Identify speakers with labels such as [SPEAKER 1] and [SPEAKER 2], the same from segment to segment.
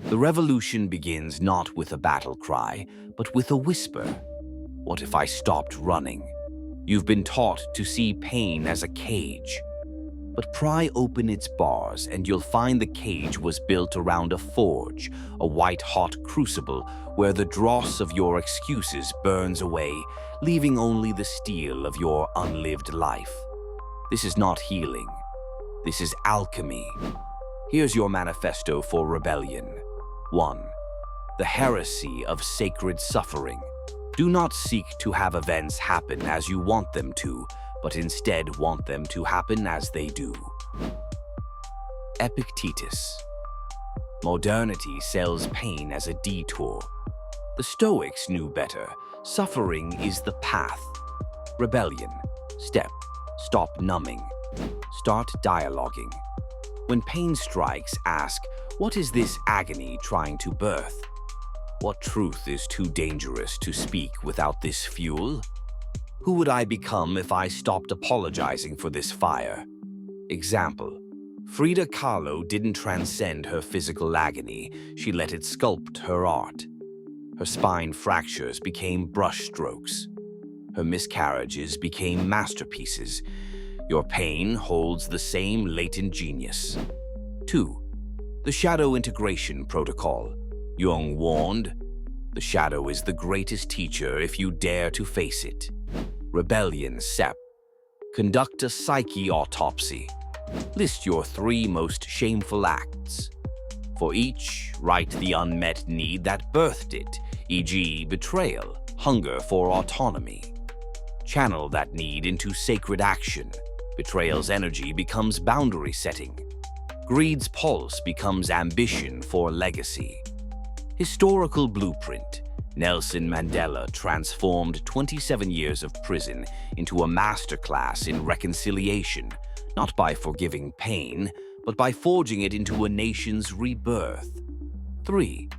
[SPEAKER 1] The revolution begins not with a battle cry, but with a whisper. What if I stopped running? You've been taught to see pain as a cage. But pry open its bars and you'll find the cage was built around a forge, a white-hot crucible where the dross of your excuses burns away, leaving only the steel of your unlived life. This is not healing. This is alchemy. Here's your manifesto for rebellion. 1. The heresy of sacred suffering. Do not seek to have events happen as you want them to, but instead want them to happen as they do. Epictetus. Modernity sells pain as a detour. The Stoics knew better. Suffering is the path. Rebellion. Step. Stop numbing. Start dialoguing. When pain strikes, ask, what is this agony trying to birth? What truth is too dangerous to speak without this fuel? Who would I become if I stopped apologizing for this fire? Example. Frida Kahlo didn't transcend her physical agony, she let it sculpt her art. Her spine fractures became brushstrokes. Her miscarriages became masterpieces. Your pain holds the same latent genius. 2. The Shadow Integration Protocol. Jung warned, the shadow is the greatest teacher if you dare to face it. Rebellion SEP. Conduct a psyche autopsy. List your 3 most shameful acts. For each, write the unmet need that birthed it, e.g. betrayal, hunger for autonomy. Channel that need into sacred action. Betrayal's energy becomes boundary setting. Greed's pulse becomes ambition for legacy. Historical blueprint. Nelson Mandela transformed 27 years of prison into a masterclass in reconciliation, not by forgiving pain, but by forging it into a nation's rebirth. 3.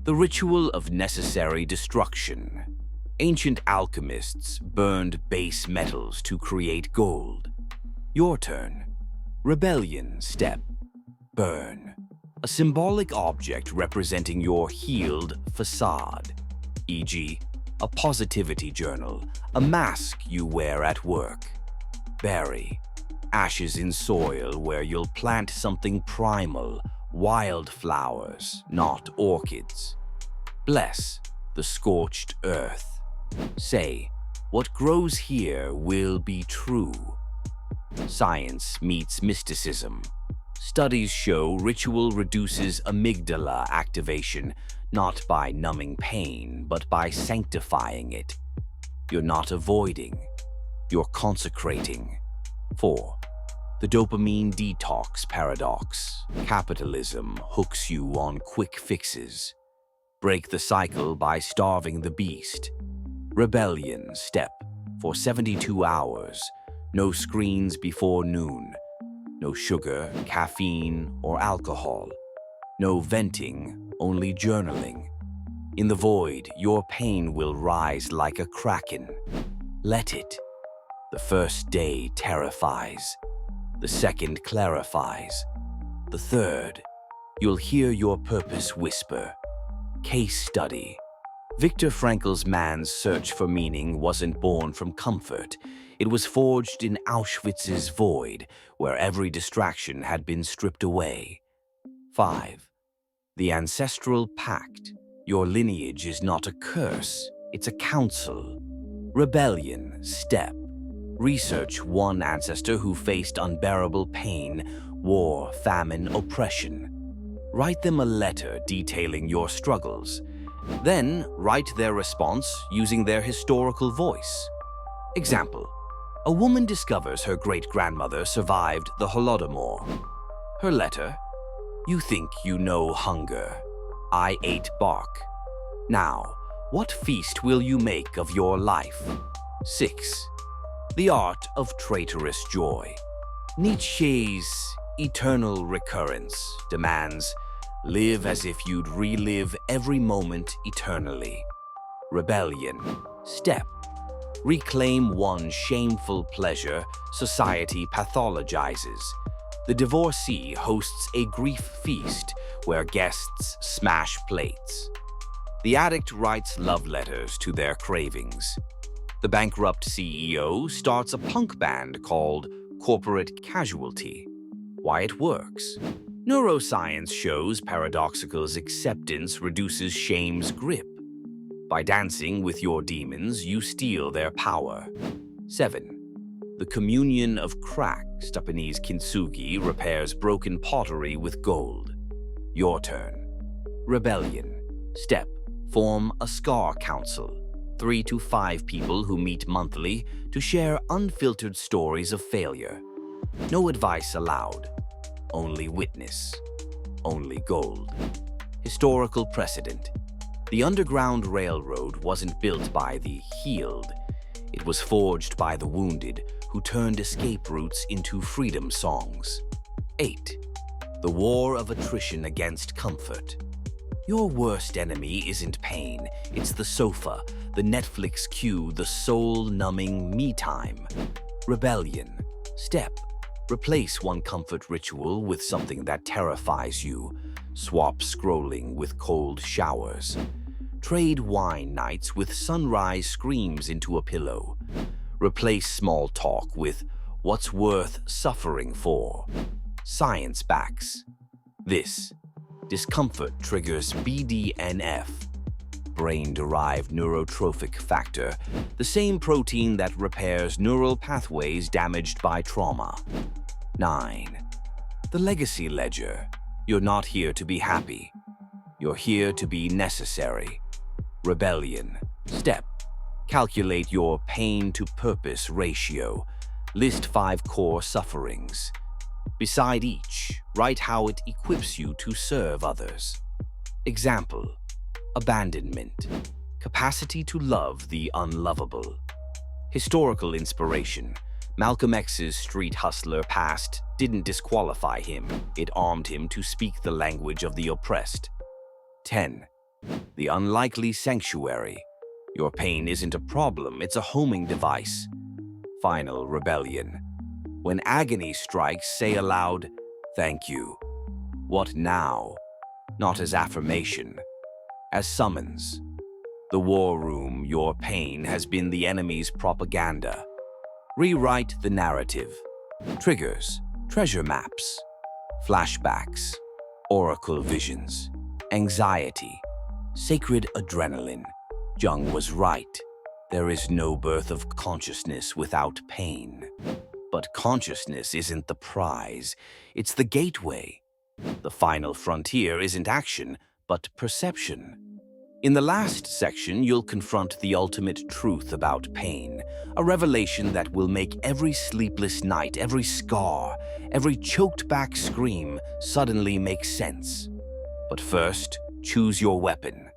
[SPEAKER 1] The ritual of necessary destruction. Ancient alchemists burned base metals to create gold. Your turn. Rebellion step. Burn. A symbolic object representing your healed facade. E.g., a positivity journal, a mask you wear at work. Bury. Ashes in soil where you'll plant something primal, wildflowers, not orchids. Bless the scorched earth. Say, what grows here will be true. Science meets mysticism. Studies show ritual reduces amygdala activation, not by numbing pain, but by sanctifying it. You're not avoiding, you're consecrating. 4. The dopamine detox paradox. Capitalism hooks you on quick fixes. Break the cycle by starving the beast. Rebellion step. For 72 hours, no screens before noon. No sugar, caffeine, or alcohol. No venting, only journaling. In the void, your pain will rise like a kraken. Let it. The first day terrifies. The second clarifies. The third, you'll hear your purpose whisper. Case study. Viktor Frankl's man's search for meaning wasn't born from comfort. It was forged in Auschwitz's void, where every distraction had been stripped away. 5. The Ancestral Pact. Your lineage is not a curse, it's a counsel. Rebellion step. Research one ancestor who faced unbearable pain, war, famine, oppression. Write them a letter detailing your struggles. Then write their response using their historical voice. Example. A woman discovers her great-grandmother survived the Holodomor. Her letter. You think you know hunger. I ate bark. Now, what feast will you make of your life? 6. The art of traitorous joy. Nietzsche's eternal recurrence demands, live as if you'd relive every moment eternally. Rebellion. Step. Reclaim one shameful pleasure society pathologizes. The divorcee hosts a grief feast where guests smash plates. The addict writes love letters to their cravings. The bankrupt CEO starts a punk band called Corporate Casualty. Why it works. Neuroscience shows paradoxical's acceptance reduces shame's grip. By dancing with your demons, you steal their power. 7. The communion of crack, Japanese Kintsugi, repairs broken pottery with gold. Your turn. Rebellion. Step. Form a scar council. 3 to 5 people who meet monthly to share unfiltered stories of failure. No advice allowed. Only witness. Only gold. Historical precedent. The Underground Railroad wasn't built by the healed. It was forged by the wounded, who turned escape routes into freedom songs. 8. The war of attrition against comfort. Your worst enemy isn't pain, it's the sofa, the Netflix queue, the soul-numbing me time. Rebellion. Step. Replace one comfort ritual with something that terrifies you. Swap scrolling with cold showers. Trade wine nights with sunrise screams into a pillow. Replace small talk with what's worth suffering for. Science backs this. Discomfort triggers BDNF, brain-derived neurotrophic factor, the same protein that repairs neural pathways damaged by trauma. 9. The legacy ledger. You're not here to be happy. You're here to be necessary. Rebellion. Step. Calculate your pain-to-purpose ratio. List 5 core sufferings. Beside each, write how it equips you to serve others. Example. Abandonment. Capacity to love the unlovable. Historical inspiration. Malcolm X's street hustler past didn't disqualify him. It armed him to speak the language of the oppressed. 10. The unlikely sanctuary. Your pain isn't a problem, it's a homing device. Final rebellion. When agony strikes, say aloud, "Thank you." What now? Not as affirmation, as summons. The war room, your pain, has been the enemy's propaganda. Rewrite the narrative. Triggers, treasure maps, flashbacks, oracle visions, anxiety, sacred adrenaline. Jung was right. There is no birth of consciousness without pain. But consciousness isn't the prize, it's the gateway. The final frontier isn't action, but perception. In the last section, you'll confront the ultimate truth about pain, a revelation that will make every sleepless night, every scar, every choked-back scream suddenly make sense. But first, choose your weapon.